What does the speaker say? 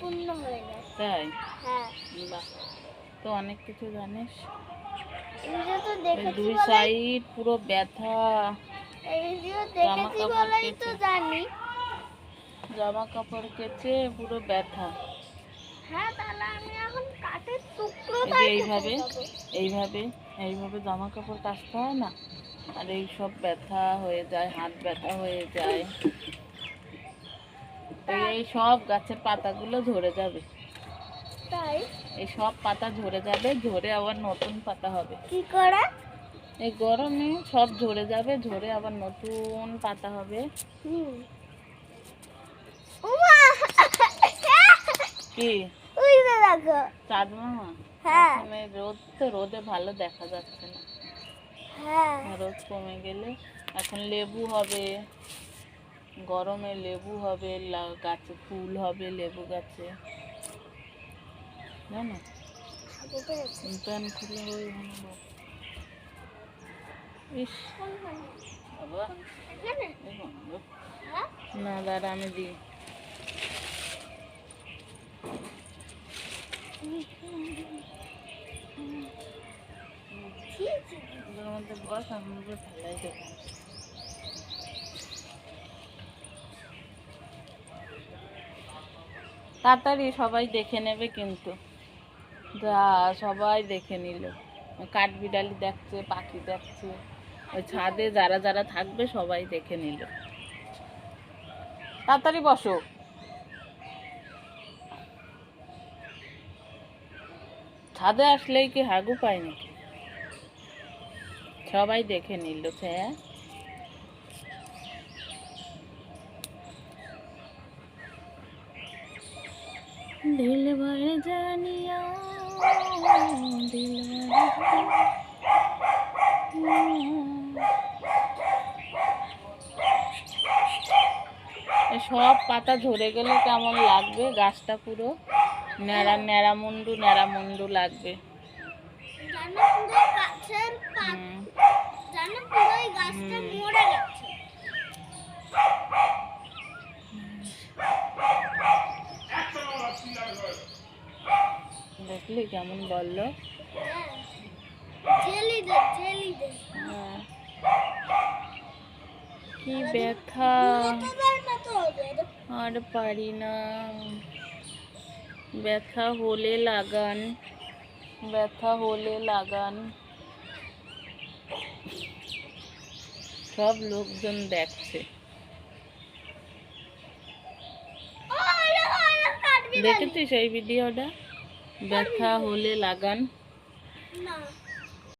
পরিপূর্ণ হয়ে যায়। তাই? হ্যাঁ। বাহ, তো অনেক কিছু জানিস। ভিডিও তো দেখেছি দুই বলেই সাইড পুরো ব্যথা। এই ভিডিও জামা দেখেছি কাপড় বলেই তো কেচে জানি। জামা কাপড় কেচে পুরো ব্যথা। হ্যাঁ, তাহলে আমি এখন কাঠের টুকরো এই যে তাই এইভাবে যাবো। এইভাবে এইভাবে জামা কাপড় কাচতে হয় না, আর এই সব ব্যথা হয়ে যায়, হাত ব্যথা হয়ে যায়। এই সব গাছের পাতাগুলো ঝরে যাবে, তাই এই সব পাতা ঝরে যাবে, ঝরে আবার নতুন পাতা হবে। কি করে? এই গরমে সব ঝরে যাবে, ঝরে আবার নতুন পাতা হবে। ওমা, কি ওই যে দেখো। চাঁদ মামা? হ্যাঁ। এখন এই রোদ তো, রোদে ভালো দেখা যাচ্ছে না। হ্যাঁ। রোদ কমে গেলে এখন লেবু হবে, গরমে লেবু হবে, গাছে ফুল হবে লেবু গাছে, জানো? প্যান খুলে ওই ইস বাবা, না দাঁড়া আমি দিই। ওদের মধ্যে বস, আমি ঢালাই দেবো। তাড়াতাড়ি সবাই দেখে নেবে কিন্তু। যা, সবাই দেখে নিল, কাঠবিড়ালি দেখছে, পাখি দেখছে, ওই ছাদে যারা যারা থাকবে সবাই দেখে নিল। তাড়াতাড়ি বসো। ছাদে আসলেই কি হাগু পায় নাকি? সবাই দেখে নিল। হ্যাঁ, दिल भर जानिया, दिल সব পাতা ঝরে গেলে কেমন লাগবে? গাছটা পুরো ন্যাড়া ন্যাড়া মুন্ডু ন্যাড়া মুন্ডু লাগবে। দেখলি কেমন বললো? কি ব্যথা, আর পারি না। ব্যথা হলে লাগান, ব্যথা হলে লাগান। সব লোকজন দেখছে। দেখেছিস এই ভিডিওটা? ব্যথা হলে লাগান।